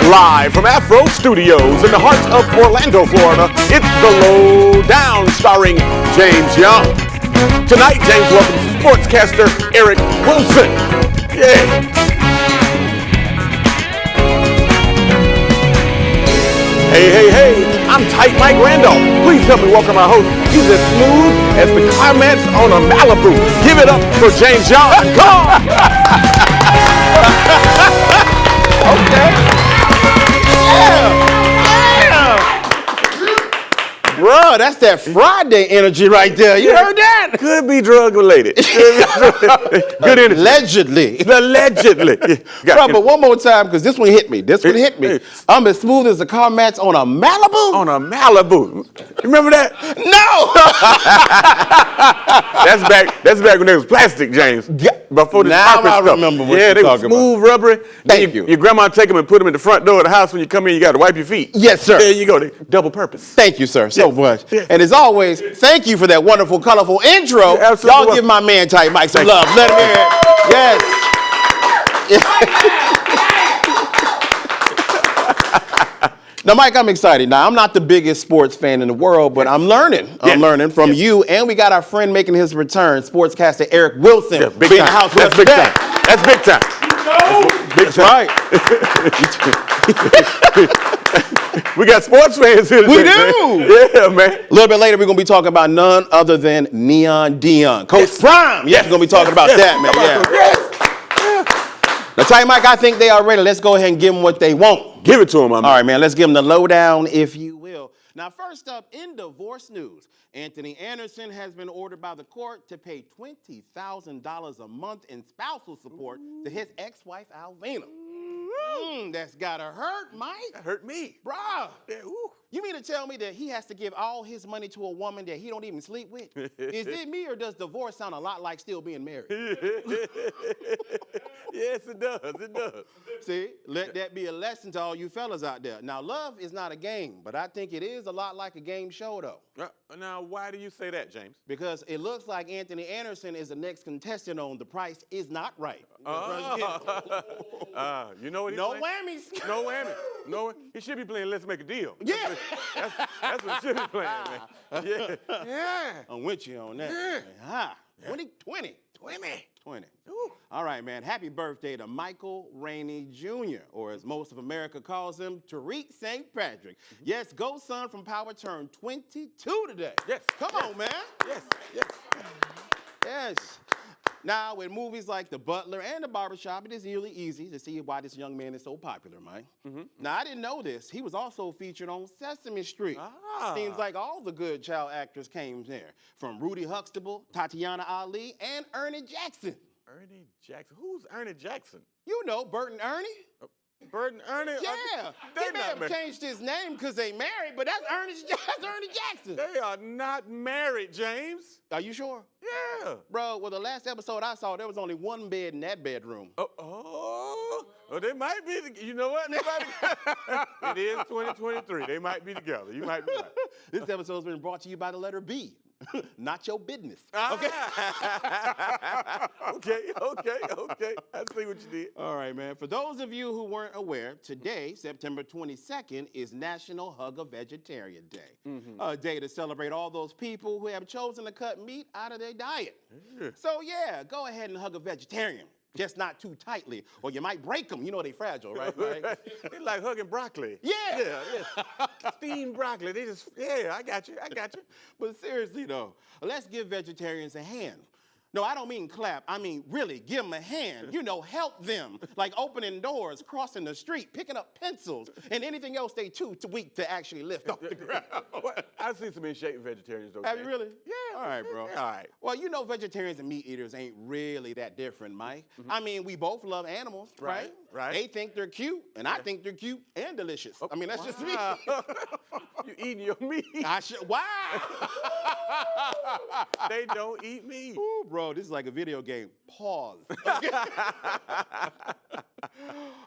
Live from Afro Studios in the heart of Orlando, Florida, it's the Lowdown starring James Yon. Tonight, James welcomes sportscaster Eric Wilson. Yeah. Hey, I'm Tight Mike Randolph. Please help me welcome our host. He's as smooth as the comments on a Malibu. Give it up for James Yon. Come on. Okay. Yeah. Bruh, that's that Friday energy right there. You heard that? Could be drug related. Good energy. Allegedly. Allegedly. Bruh, but one more time, because this one hit me. I'm as smooth as the car mats on a Malibu? On a Malibu. You remember that? No! That's back when there was plastic, James. Before the now carpet I stuff. remember what yeah, you're they were talking smooth, about. rubbery. Thank you. Your grandma take them and put them in the front door of the house. When you come in, you got to wipe your feet. Yes, sir. There you go. They double purpose. Thank you, sir, so much. Yeah. And as always, thank you for that wonderful, colorful intro. Yeah, absolutely. Y'all give my man Tight Mike some Thank love. Let him hear it. Yes. Now, Mike, I'm excited. Now, I'm not the biggest sports fan in the world, but I'm learning. I'm learning from you. And we got our friend making his return, sportscaster Eric Wilson. Yeah, big in time. the house That's with big us time. That's big time. That's right. We got sports fans here today. We do. Man. Yeah, man. A little bit later, we're going to be talking about none other than Neon Dion. Coach Prime. Yes, we're going to be talking about that, man. Yes. Now, Tight Mike, I think they are ready. Let's go ahead and give them what they want. Give it to them, my man. All right, man. Let's give them the lowdown, if you will. Now, first up, in divorce news, Anthony Anderson has been ordered by the court to pay $20,000 a month in spousal support to his ex-wife, Alvina. That's gotta hurt, Mike. That hurt me. Bruh. Yeah, ooh. You mean to tell me that he has to give all his money to a woman that he don't even sleep with? Is it me, or does divorce sound a lot like still being married? Yes, it does. It does. See, let that be a lesson to all you fellas out there. Now, love is not a game, but I think it is a lot like a game show, though. Now, why do you say that, James? Because it looks like Anthony Anderson is the next contestant on The Price Is Not Right. You know what he's No playing? whammies. No whammy. No, he should be playing Let's Make a Deal. Yeah. That's what he should be playing, man. Yeah. I'm with you on that. Yeah. Ha. 20. Ooh. All right, man. Happy birthday to Michael Rainey Jr., or as most of America calls him, Tariq St. Patrick. Yes, Go Son from Power turned 22 today. Yes. Come on, man. Yes. Now, with movies like The Butler and The Barbershop, it is really easy to see why this young man is so popular, Mike. Now, I didn't know this. He was also featured on Sesame Street. Seems like all the good child actors came there, from Rudy Huxtable, Tatiana Ali, and Ernie Jackson. Ernie Jackson. Who's Ernie Jackson? You know, Bert and Ernie. Bert and Ernie? Yeah. He may have changed his name because they married, but that's Ernie Jackson. They are not married, James. Are you sure? Yeah. Bro, well, the last episode I saw, there was only one bed in that bedroom. Oh, they might be. You know what? They might be. It is 2023. They might be together. You might be right. This episode's been brought to you by the letter B. Not your business. Okay. Okay. I see what you did. All right, man. For those of you who weren't aware, today, September 22nd, is National Hug a Vegetarian Day. A day to celebrate all those people who have chosen to cut meat out of their diet. So, yeah, go ahead and hug a vegetarian. Just not too tightly, or you might break them. You know they fragile, right? They like hugging broccoli. Yeah. Steamed broccoli. They just, I got you. But seriously, though, let's give vegetarians a hand. No, I don't mean clap. I mean really give them a hand. You know, help them. Like opening doors, crossing the street, picking up pencils, and anything else they too weak to actually lift off the ground. I've seen some in shape vegetarians, though. Have you really? Yeah. All right, bro. Yeah, all right. Well, you know vegetarians and meat eaters ain't really that different, Mike. I mean, we both love animals, right? Right. They think they're cute, and I think they're cute and delicious. I mean, that's just me. You eating your meat. Wow. They don't eat meat. Ooh, bro, this is like a video game. Pause.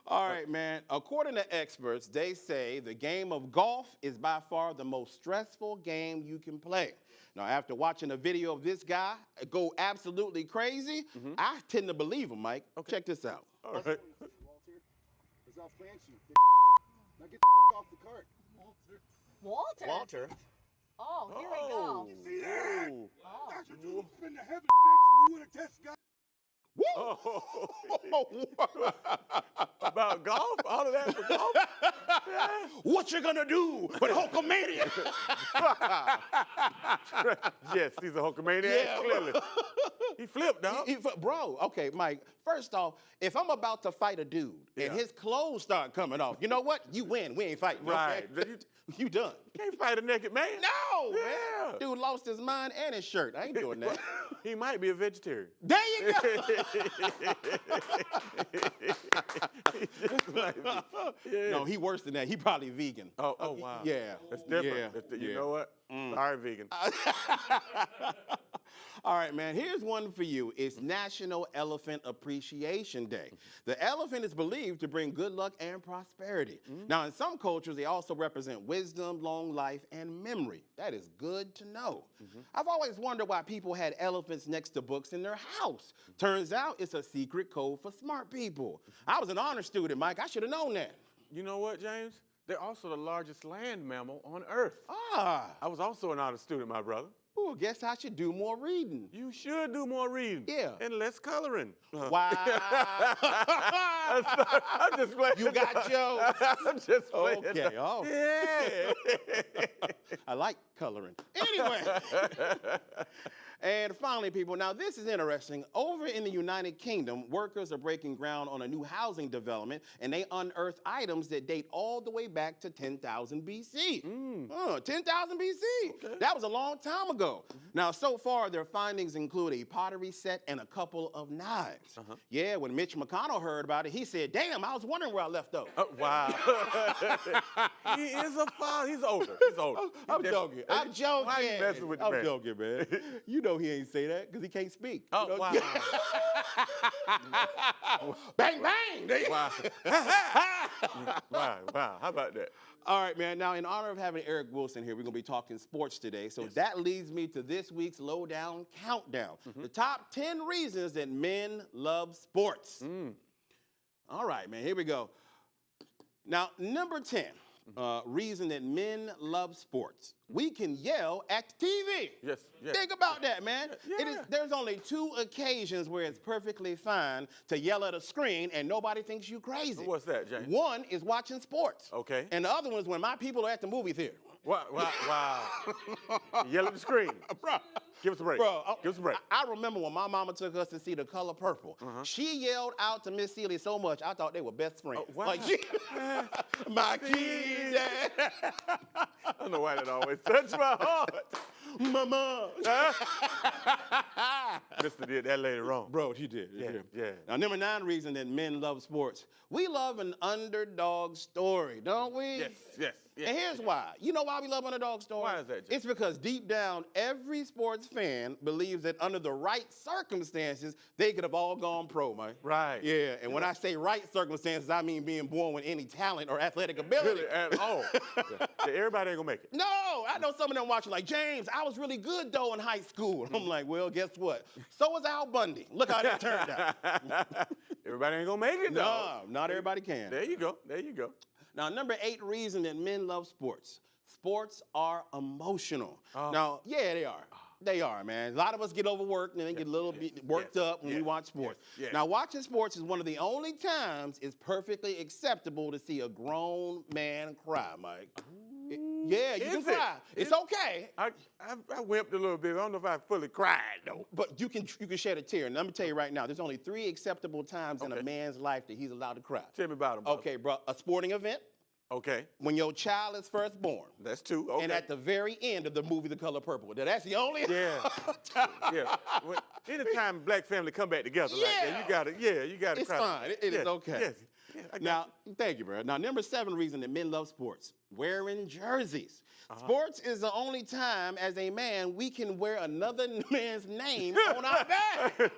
All right, man. According to experts, they say the game of golf is by far the most stressful game you can play. Now, after watching a video of this guy go absolutely crazy, I tend to believe him, Mike. Okay. Check this out. All right. Now get the fuck off the cart. Walter. Walter. Oh, here we go. See that? Ooh. Oh. Dr. Doom spin the heavy bitch and you would have tested God. About golf? All of that for golf? What you gonna do with Hulkamania? Yes, he's a Hulkamaniac, Yeah. clearly. He flipped, dog. Bro, okay, Mike, first off, if I'm about to fight a dude and his clothes start coming off, you know what? You win. We ain't fighting. Right. Okay? You done. Can't fight a naked man. No, Yeah. man. Dude lost his mind and his shirt. I ain't doing that. He might be a vegetarian. There you go. Yeah. No, he worse than that. He probably vegan. Oh, wow. Yeah. That's different. Yeah. You Yeah. know what? Sorry, vegan. All right, man, here's one for you. It's National Elephant Appreciation Day. The elephant is believed to bring good luck and prosperity. Now, in some cultures, they also represent wisdom, long life, and memory. That is good to know. I've always wondered why people had elephants next to books in their house. Turns out it's a secret code for smart people. I was an honor student, Mike. I should have known that. You know what, James? They're also the largest land mammal on Earth. Ah, I was also an honor student, my brother. well, guess I should do more reading. You should do more reading. Yeah. And less coloring. Wow. I'm just playing. You got jokes. I'm just playing. Okay, oh. Yeah. I like coloring. Anyway. And finally, people, now this is interesting. Over in the United Kingdom, workers are breaking ground on a new housing development, and they unearthed items that date all the way back to 10,000 BC. 10,000 BC. Okay. That was a long time ago. Now, so far, their findings include a pottery set and a couple of knives. Yeah, when Mitch McConnell heard about it, he said, damn, I was wondering where I left those. Oh, wow. He is a father. He's older. He's older. I'm joking. I'm joking. Why you messing with the I'm man? joking, man. You know he ain't say that because he can't speak. Oh, You know? wow. Bang, bang. Wow. Wow. How about that? All right, man. Now, in honor of having Eric Wilson here, we're going to be talking sports today. So that leads me to this week's Lowdown Countdown. The top 10 reasons that men love sports. All right, man. Here we go. Now, number 10. Reason that men love sports. We can yell at the TV. Yes. Think about that, man. Yeah. There's only 2 occasions where it's perfectly fine to yell at a screen and nobody thinks you crazy. What's that, James? One is watching sports. Okay. And the other one is when my people are at the movie theater. Wow. Yell at the screen. Bro. Give us a break. Bro, Give us a break. I remember when my mama took us to see The Color Purple. She yelled out to Miss Seeley so much, I thought they were best friends. Oh, wow. Like my kid. I don't know why that always touched my heart. Mama. Mister did that lady wrong. Bro, he did. Yeah. Now, number 9 reason that men love sports. We love an underdog story, don't we? Yes. And here's why. You know why we love underdog stories? Why is that, Jay? It's because deep down, every sports fan believes that under the right circumstances, they could have all gone pro, man. Right. Yeah, and when I say right circumstances, I mean being born with any talent or athletic ability. Really, at all. Yeah, everybody ain't gonna make it. No, I know some of them watching like, James, I was really good though in high school. I'm like, well, guess what? So was Al Bundy. Look how that turned out. Everybody ain't gonna make it, though. No, not everybody can. There you go. Now, number 8 reason that men love sports. Sports are emotional. Oh. Now, yeah, they are. They are, man. A lot of us get overworked and then get a little bit worked up when we watch sports. Yes. Now, watching sports is one of the only times it's perfectly acceptable to see a grown man cry, Mike. Yeah, you can cry. It's okay. I wimped a little bit. I don't know if I fully cried, though. But you can shed a tear. And let me tell you right now, there's only 3 acceptable times in a man's life that he's allowed to cry. Tell me about them, brother. Okay, bro. A sporting event. Okay. When your child is first born. That's 2. Okay. And at the very end of the movie The Color Purple. Now, that's the only Yeah. Anytime black family come back together like that, you gotta It's cry. fine. It is okay. Yes. I got Now, thank you, bro. Now, number 7 reason that men love sports. Wearing jerseys. Sports is the only time, as a man, we can wear another man's name on our back.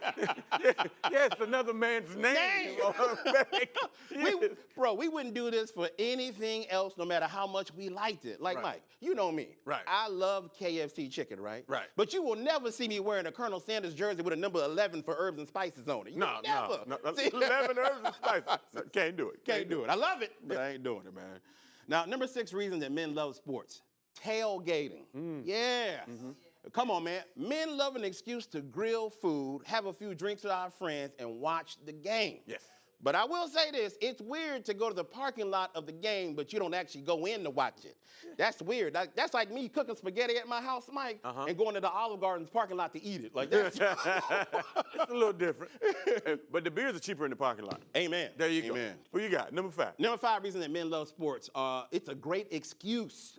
Yes, another man's name. on our back. Yes. We wouldn't do this for anything else, no matter how much we liked it. Like, Right. Mike, you know me. Right. I love KFC chicken, right? Right. But you will never see me wearing a Colonel Sanders jersey with a number 11 for herbs and spices on it. You No. never. See? 11 herbs and spices. No, can't do it. Can't do it. I love it, but I ain't doing it, man. Now, number 6 reason that men love sports, tailgating. Yeah. Come on, man. Men love an excuse to grill food, have a few drinks with our friends, and watch the game. Yes. But I will say this, it's weird to go to the parking lot of the game, but you don't actually go in to watch it. That's weird. That's like me cooking spaghetti at my house, Mike, and going to the Olive Garden's parking lot to eat it. Like that's It's a little different. But the beers are cheaper in the parking lot. Amen. There you Amen. go. Who you got? Number 5. Number 5 reason that men love sports, it's a great excuse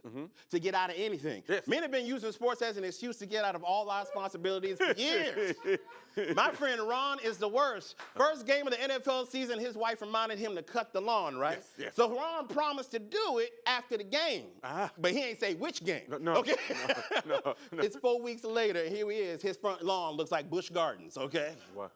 to get out of anything. Yes. Men have been using sports as an excuse to get out of all our responsibilities for years. My friend Ron is the worst. First game of the NFL season, his wife reminded him to cut the lawn, right? Yes, yes. So Ron promised to do it after the game. But he ain't say which game. No, Okay? no. It's 4 weeks later, and here he is. His front lawn looks like Busch Gardens, okay? What?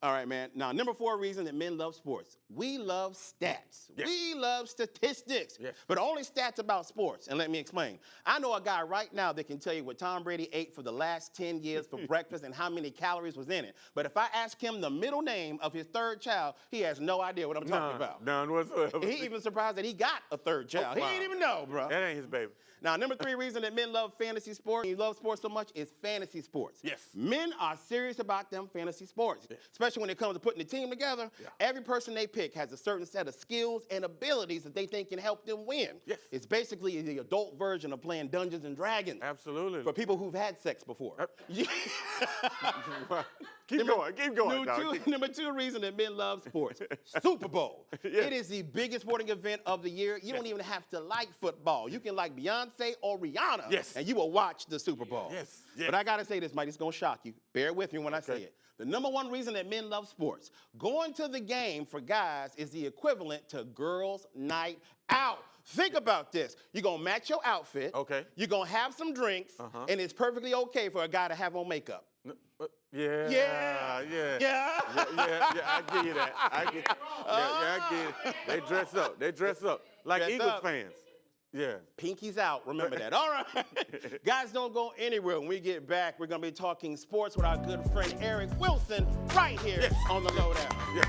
All right, man. Now, number 4 reason that men love sports. We love stats. Yes. We love statistics. Yes. But only stats about sports. And let me explain. I know a guy right now that can tell you what Tom Brady ate for the last 10 years for breakfast and how many calories was in it. But if I ask him the middle name of his 3rd child, he has no idea what I'm talking about. None whatsoever. He even surprised that he got a 3rd child. wow. He didn't even know, bro. That ain't his baby. Now, number 3 reason that men love fantasy sports, and you love sports so much, is fantasy sports. Yes. Men are serious about them fantasy sports, especially when it comes to putting the team together. Yeah. Every person they pick has a certain set of skills and abilities that they think can help them win. Yes. It's basically the adult version of playing Dungeons and Dragons. Absolutely. For people who've had sex before. Keep going, dog. Number 2 reason that men love sports, Super Bowl. Yeah. It is the biggest sporting event of the year. You don't even have to like football. You can like Beyonce or Rihanna, Yes. and you will watch the Super Bowl. Yes. But I gotta say this, Mike, it's gonna shock you. Bear with me when I say it. The number 1 reason that men love sports, going to the game for guys is the equivalent to girls' night out. Think about this. You're gonna match your outfit. Okay. You're gonna have some drinks, and it's perfectly okay for a guy to have on makeup. Yeah. Yeah. Yeah. I give you that. I get it. They dress up. Like Dress Eagles up. fans. Yeah. Pinkies out, remember that. All right. Guys, don't go anywhere. When we get back, we're going to be talking sports with our good friend Eric Wilson right here on the Lowdown. Yeah.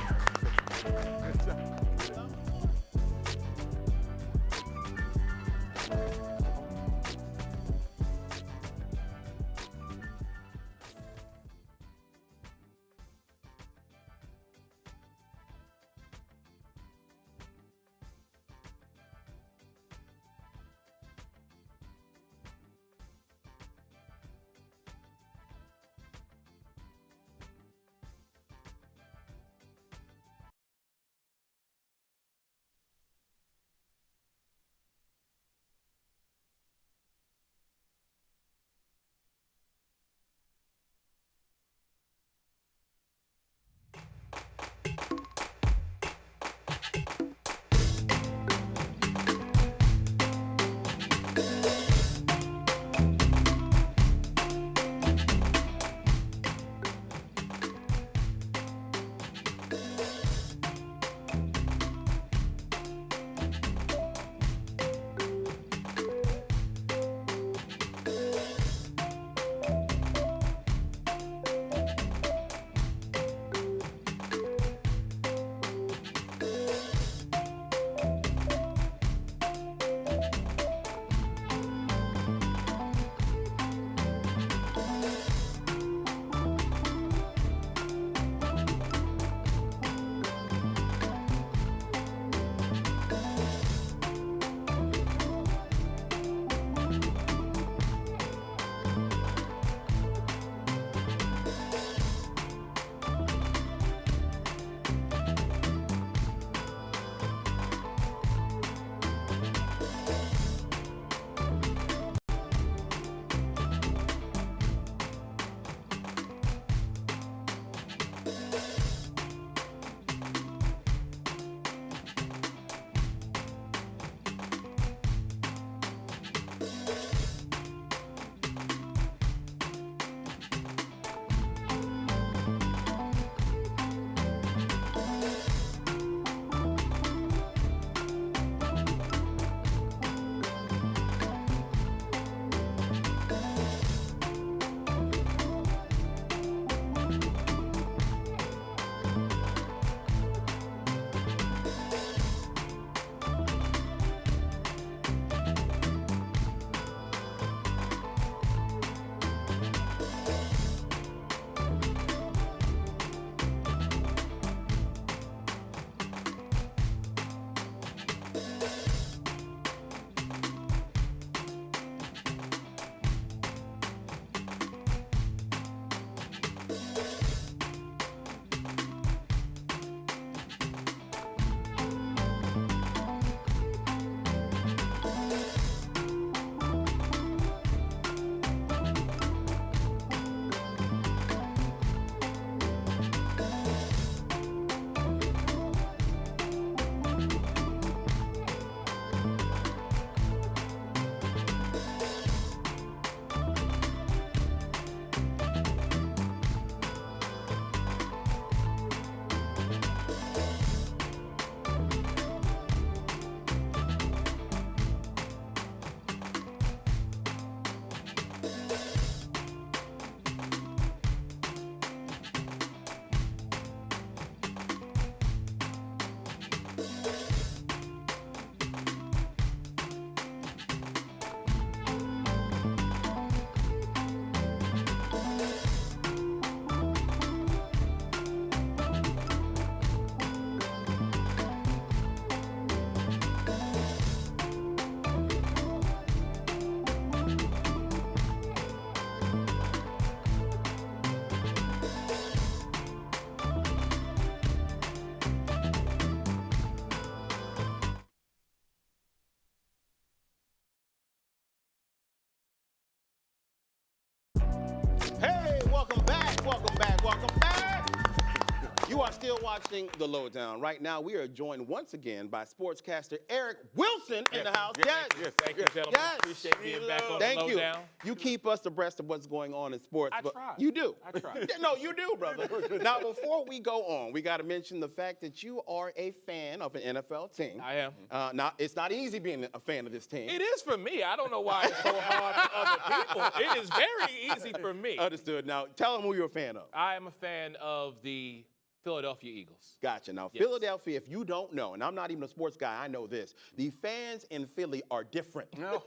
You are still watching The Lowdown. Right now, we are joined once again by sportscaster Eric Wilson in the house. Yes, thank you, gentlemen. Yes. Appreciate being back on Thank The you. Lowdown. You keep us abreast of what's going on in sports. I but try. You do. I try. No, you do, brother. Now, before we go on, we got to mention the fact that you are a fan of an NFL team. I am. Now, it's not easy being a fan of this team. It is for me. I don't know why it's so hard for other people. It is very easy for me. Understood. Now, tell them who you're a fan of. I am a fan of the Philadelphia Eagles. Gotcha. Now, Yes. Philadelphia, if you don't know, and I'm not even a sports guy, I know this. The fans in Philly are different. No.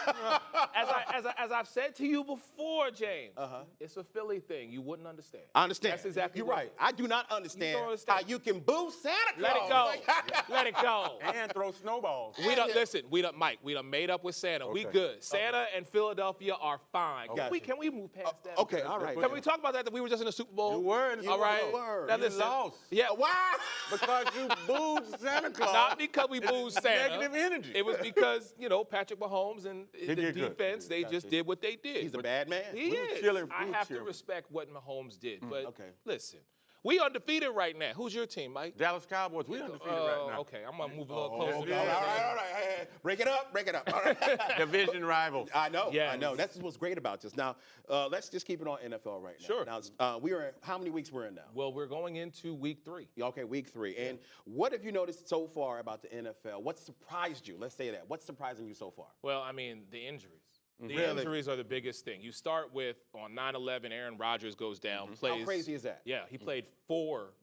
As I've said to you before, James, it's a Philly thing. You wouldn't understand. I understand. That's exactly You're what right. it is. I do not understand, don't understand. how you can boo Santa Let it Claus. go. Let it go. And throw snowballs. We don't listen. Mike. We done made up with Santa. We Okay. good. Santa and Philadelphia are fine. Gotcha. Can we move past that? Okay, all right. Can we talk about that we were just in the Super Bowl? You were in the All Super right. Bowl. Word. Now You listen. lost. Yeah. Wow. Because you booed Santa Claus. Not because we booed Santa. Negative energy. It was because, Patrick Mahomes and the did good. defense, they just did what they did. He's a bad man. He We were is. cheering- I we were have to cheering. respect what Mahomes did. But okay. listen, we undefeated right now. Who's your team, Mike? Dallas Cowboys, we undefeated right now. Okay, I'm gonna move a little Oh, closer. okay. to All that. right, all right. Hey, break it up. All right. Division rivals. I know. Yes. I know. That's what's great about this. Now, let's just keep it on NFL right now. Sure. Now, we are. How many weeks we're in now? Well, we're going into week 3. Okay, week 3. And what have you noticed so far about the NFL? What surprised you? Let's say that. What's surprising you so far? Well, I mean, the injuries. The Really? injuries are the biggest thing. You start with on 9/11, Aaron Rodgers goes down, plays. How crazy is that? Yeah, he played four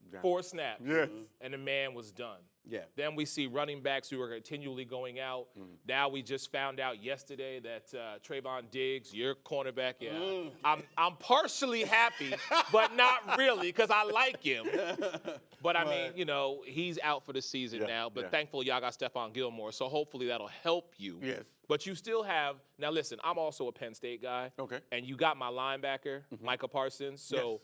snaps, Yes. and the man was done. Yeah. Then we see running backs who are continually going out. Now we just found out yesterday that Trayvon Diggs, your cornerback, I'm partially happy, but not really because I like him. But I mean, he's out for the season now. But thankfully, y'all got Stephon Gilmore, so hopefully that'll help you. Yes. But you still have now. Listen, I'm also a Penn State guy. Okay. And you got my linebacker, Micah Parsons. So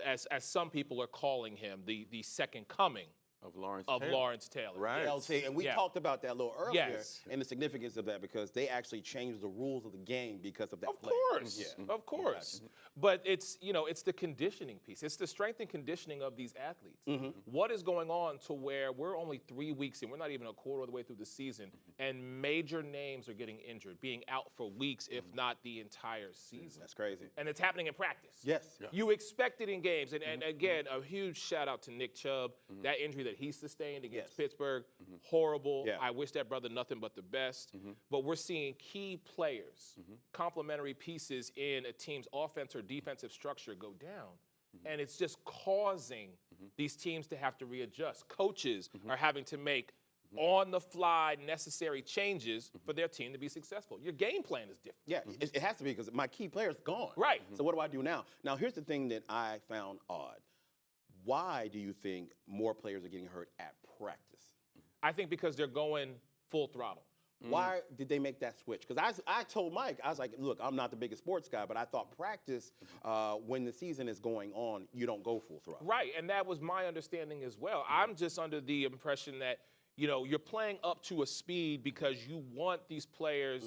as some people are calling him, the second coming Of Lawrence of Taylor. Lawrence Taylor. Right. Yes. LT, and we Yeah. talked about that a little earlier Yes. and the significance of that because they actually changed the rules of the game because of that Of play. course, Yeah. of course. But it's it's the conditioning piece. It's the strength and conditioning of these athletes. What is going on to where we're only 3 weeks in, we're not even a quarter of the way through the season, and major names are getting injured, being out for weeks, if not the entire season. That's crazy. And it's happening in practice. Yes. You expect it in games. And again, a huge shout out to Nick Chubb. That injury that he sustained against Pittsburgh, horrible. Yeah. I wish that brother nothing but the best. But we're seeing key players, complementary pieces in a team's offense or defensive structure go down. And it's just causing these teams to have to readjust. Coaches are having to make on-the-fly necessary changes for their team to be successful. Your game plan is different. Yeah, it has to be because my key player's gone. Right. So what do I do now? Now, here's the thing that I found odd. Why do you think more players are getting hurt at practice? I think because they're going full throttle. Why did they make that switch? Because I told Mike, I was like, look, I'm not the biggest sports guy, but I thought practice, when the season is going on, you don't go full throttle. Right, and that was my understanding as well. I'm just under the impression that, you're playing up to a speed because you want these players,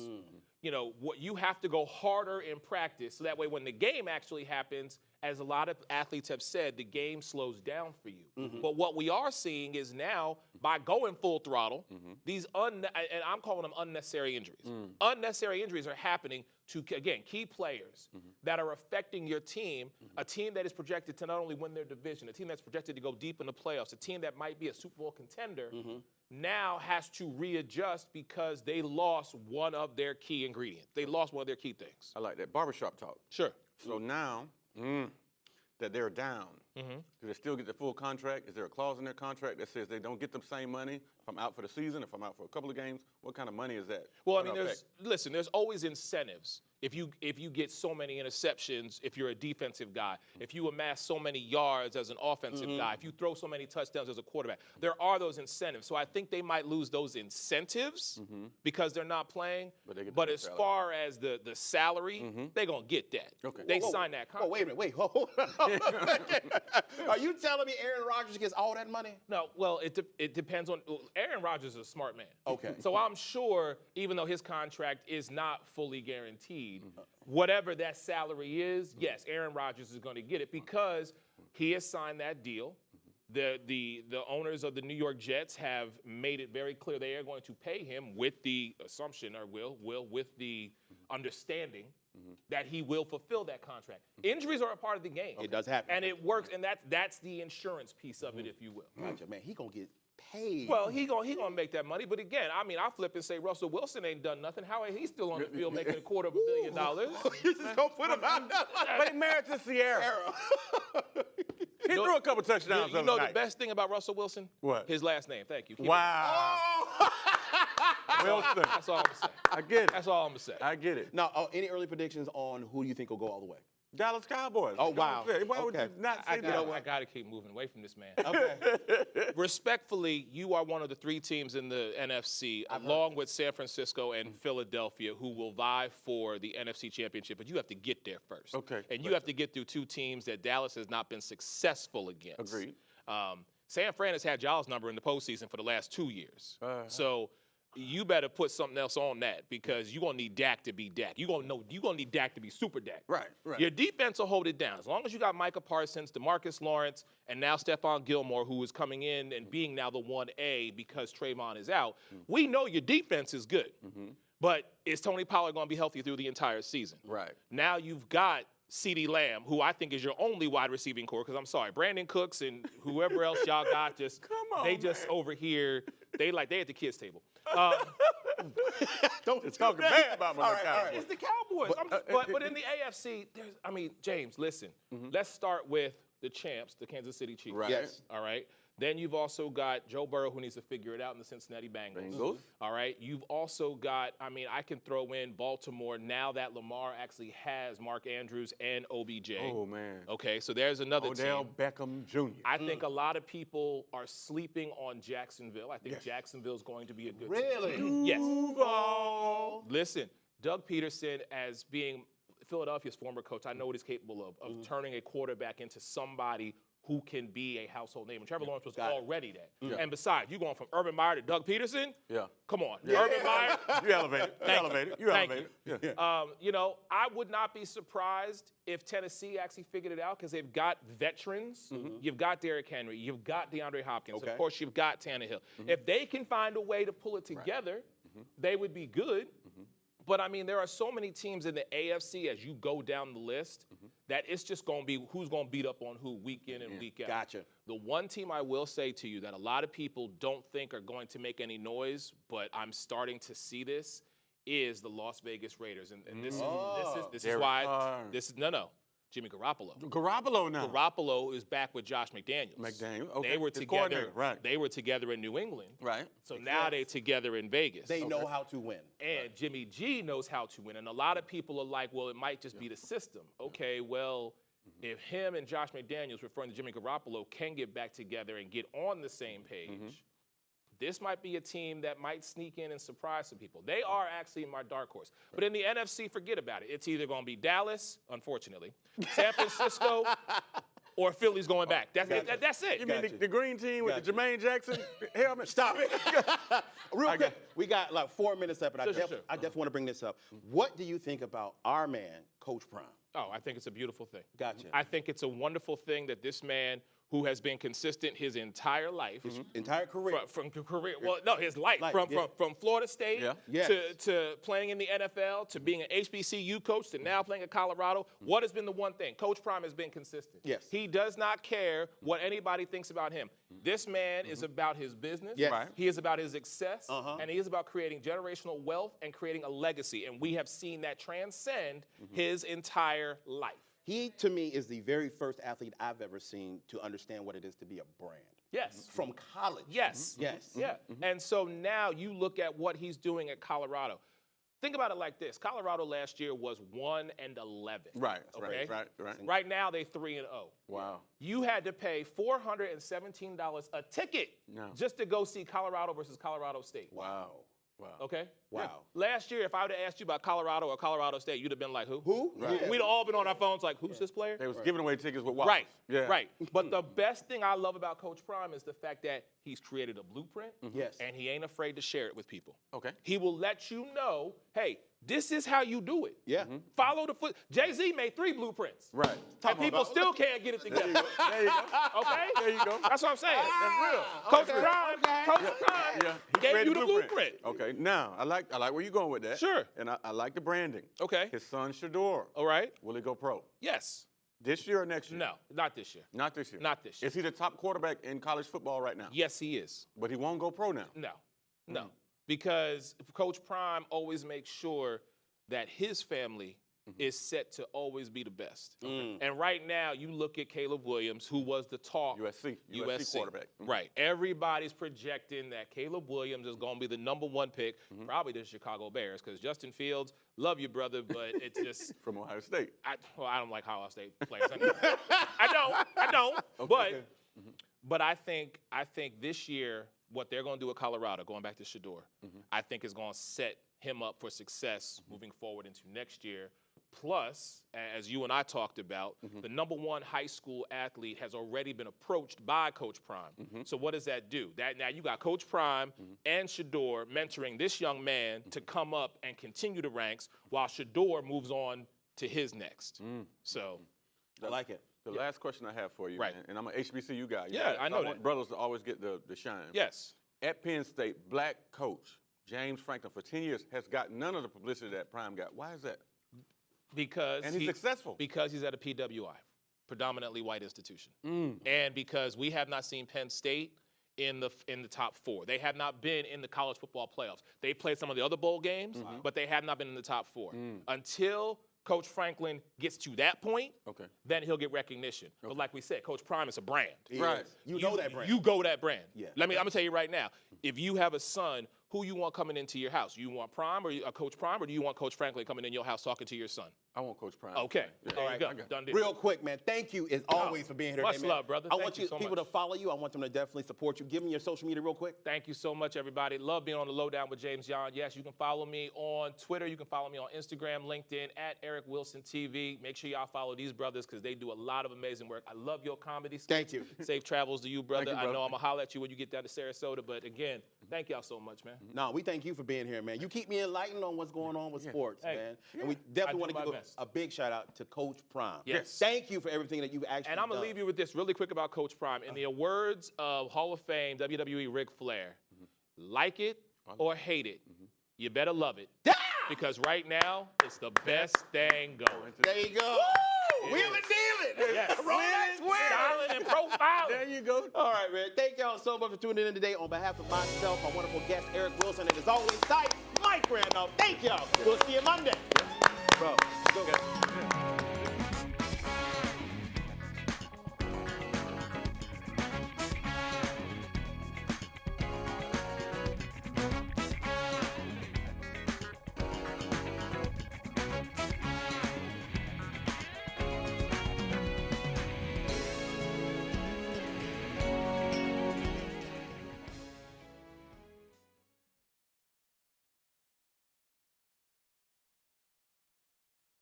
what you have to go harder in practice so that way when the game actually happens, as a lot of athletes have said, the game slows down for you. But what we are seeing is now, by going full throttle, these, and I'm calling them unnecessary injuries. Unnecessary injuries are happening to, again, key players that are affecting your team, a team that is projected to not only win their division, a team that's projected to go deep in the playoffs, a team that might be a Super Bowl contender, now has to readjust because they lost one of their key ingredients. They lost one of their key things. I like that. Barbershop talk. Sure. So now that they're down, do they still get the full contract? Is there a clause in their contract that says they don't get the same money if I'm out for the season, if I'm out for a couple of games? What kind of money is that? Well, I What mean, effect? there's always incentives. If you get so many interceptions, if you're a defensive guy, if you amass so many yards as an offensive guy, if you throw so many touchdowns as a quarterback, there are those incentives. So I think they might lose those incentives because they're not playing. But they get the But full as salary. far as the salary, they're gonna get that. Okay. They Whoa, signed that Oh, contract. wait a minute. Wait, hold on. Are you telling me Aaron Rodgers gets all that money? No, well, it depends on. Aaron Rodgers is a smart man. Okay. So I'm sure, even though his contract is not fully guaranteed, whatever that salary is, yes, Aaron Rodgers is going to get it because he has signed that deal. The owners of the New York Jets have made it very clear they are going to pay him with the assumption, or with the understanding that he will fulfill that contract. Injuries are a part of the game. It does happen. And it works, and that's the insurance piece of it, if you will. Gotcha, man. He gonna get paid. Well, he gonna make that money, but again, I mean, I flip and say Russell Wilson ain't done nothing. How is he still on the field making $250 million? You just gonna put him out. But he married to Sierra. He threw a couple touchdowns. You know the best thing about Russell Wilson? What? His last name. Thank you. Keep it Wow. Wilson. That's all I'm gonna say. I get it. That's all I'm gonna say. I get it. Now, any early predictions on who you think will go all the way? Dallas Cowboys. Oh, wow. Why would Okay. you not say I that? gotta keep moving away from this man. Okay. Respectfully, you are one of the 3 teams in the NFC, along with San Francisco and Philadelphia, who will vie for the NFC Championship. But you have to get there first. Okay. And you have to get through 2 teams that Dallas has not been successful against. Agreed. San Fran has had y'all's number in the postseason for the last 2 years. So you better put something else on that, because you're gonna need Dak to be Dak. You're gonna need Dak to be super Dak. Right, right. Your defense will hold it down. As long as you got Micah Parsons, DeMarcus Lawrence, and now Stephon Gilmore, who is coming in and being now the 1A because Trayvon is out, we know your defense is good. But is Tony Pollard gonna be healthy through the entire season? Right. Now you've got CeeDee Lamb, who I think is your only wide receiving core, because I'm sorry, Brandon Cooks and whoever else y'all got just over here, they at the kids' table. Don't talk bad about my Cowboys. It's the Cowboys. But in the AFC, James, listen. Let's start with the champs, the Kansas City Chiefs. Right. Yes. All right. Then you've also got Joe Burrow, who needs to figure it out in the Cincinnati Bengals. All right. You've also got, I can throw in Baltimore now that Lamar actually has Mark Andrews and OBJ. Oh, man. Okay, so there's another Odell team. Beckham Jr. I think a lot of people are sleeping on Jacksonville. I think Jacksonville's going to be a good team. Really? Yes. Listen, Doug Peterson, as being Philadelphia's former coach, I know what he's capable of turning a quarterback into somebody who can be a household name. And Trevor Lawrence was already that. And besides, you're going from Urban Meyer to Doug Peterson? Yeah. Come on. Urban Meyer? You elevated. You elevated. You Thank elevated. you. Yeah. I would not be surprised if Tennessee actually figured it out, because they've got veterans. You've got Derrick Henry. You've got DeAndre Hopkins. Okay. Of course, you've got Tannehill. If they can find a way to pull it together, they would be good. But, there are so many teams in the AFC as you go down the list that it's just going to be who's going to beat up on who week in and week out. Gotcha. The one team I will say to you that a lot of people don't think are going to make any noise, but I'm starting to see this, is the Las Vegas Raiders. And this is why Jimmy Garoppolo. Garoppolo now. Garoppolo is back with Josh McDaniels. Okay. They were His together. coordinator, right. They were together in New England. Right. So now they're together in Vegas. They know how to win. And Jimmy G knows how to win. And a lot of people are like, well, it might just be the system. Okay, well, if him and Josh McDaniels, referring to Jimmy Garoppolo, can get back together and get on the same page, this might be a team that might sneak in and surprise some people. They are actually my dark horse. But in the NFC, forget about it. It's either going to be Dallas, unfortunately, San Francisco, or Philly's going back. That's it. You mean the green team with the Jermaine Jackson helmet? Stop it. Real quick, we got like 4 minutes left, and Sure. I definitely want to bring this up. What do you think about our man, Coach Prime? Oh, I think it's a beautiful thing. Gotcha. I think it's a wonderful thing that this man, who has been consistent his entire life, Entire career. from career, his life, from Florida State Yes. to playing in the NFL, to being an HBCU coach, to now playing at Colorado. What has been the one thing? Coach Prime has been consistent. Yes. He does not care what anybody thinks about him. This man is about his business. Yes. Right. He is about his success, and he is about creating generational wealth and creating a legacy. And we have seen that transcend his entire life. He, to me, is the very first athlete I've ever seen to understand what it is to be a brand. Yes. From college. Yes. Yes. Yeah. And so now you look at what he's doing at Colorado. Think about it like this. Colorado last year was 1-11. Right. Okay? Right. Right now they 3-0. Wow. You had to pay $417 a ticket just to go see Colorado versus Colorado State. Wow. Okay? Wow. Yeah. Last year, if I would have asked you about Colorado or Colorado State, you'd have been like, who? Who? Right. We'd all been on our phones like, who's this player? They was giving away tickets with Right, Yeah. right. But the best thing I love about Coach Prime is the fact that he's created a blueprint, Yes. and he ain't afraid to share it with people. Okay. He will let you know, hey, This is how you do it. Yeah. Follow the foot. Jay-Z made 3 blueprints. Right. And people still can't get it together. There you go. Okay? There you go. That's what I'm saying. That's real. Coach Prime, Coach Prime Yeah, he gave created you the blueprint. Okay, now I like where you're going with that. Sure. And I like the branding. Okay. His son Shador. All right. Will he go pro? Yes. This year or next year? No, not this year. Not this year. Not this year. Is he the top quarterback in college football right now? Yes, he is. But he won't go pro now. No. Because Coach Prime always makes sure that his family is set to always be the best. And right now, you look at Caleb Williams, who was the talk. USC quarterback. Right. Everybody's projecting that Caleb Williams is going to be the #1 pick, probably the Chicago Bears, because Justin Fields, love you, brother, but it's just. From Ohio State. I don't like Ohio State players. I don't. Okay. But I think this year, what they're going to do at Colorado, going back to Shador, I think is going to set him up for success moving forward into next year. Plus, as you and I talked about, the #1 high school athlete has already been approached by Coach Prime. So what does that do? Now you got Coach Prime and Shador mentoring this young man to come up and continue the ranks while Shador moves on to his next. So I like it. The last question I have for you, Right. and I'm an HBCU guy. Yeah, I know want that. brothers to always get the shine. yes. At Penn State, black coach James Franklin for 10 years has got none of the publicity that Prime got. Why is that? Because And he's successful. Because he's at a PWI, predominantly white institution, and because we have not seen Penn State in the top 4. They have not been in the college football playoffs. They played some of the other bowl games, but they have not been in the top 4 until Coach Franklin gets to that point. Okay. Then he'll get recognition. But like we said, Coach Prime is a brand. Right. You know that brand. You go that brand. Yeah. I'm gonna tell you right now. If you have a son, who you want coming into your house? You want Prime or Coach Prime, or do you want Coach Franklin coming in your house talking to your son? I want Coach Prime. Okay. Yeah. There you go. I got it. Done deal. Real quick, man. Thank you as always for being here Much today, man. love, brother. I Thank want you so people much. to follow you. I want them to definitely support you. Give me your social media real quick. Thank you so much, everybody. Love being on the Lowdown with James Yon. Yes, you can follow me on Twitter. You can follow me on Instagram, LinkedIn, at Eric Wilson TV. Make sure y'all follow these brothers because they do a lot of amazing work. I love your comedy. Thank you. Safe travels to you, brother. Thank you, I brother. know I'm going to holler at you when you get down to Sarasota. But again, thank y'all so much, man. No, we thank you for being here, man. You keep me enlightened on what's going on with sports, Hey, man. And we I definitely do want to my give best. a big shout out to Coach Prime. Yes. Thank you for everything that you've actually And I'm going to done. leave you with this really quick about Coach Prime. In the words of Hall of Fame WWE Ric Flair, like it or hate it, you better love it. Because right now, it's the best thing going. There you go. Wheeling dealing. Yes. Rolex wearing. Styling and profiling. There you go. All right, man. Thank y'all so much for tuning in today. On behalf of myself, my wonderful guest, Eric Wilson, and as always, Mike Randolph. Thank y'all. We'll see you Monday. Bro, go.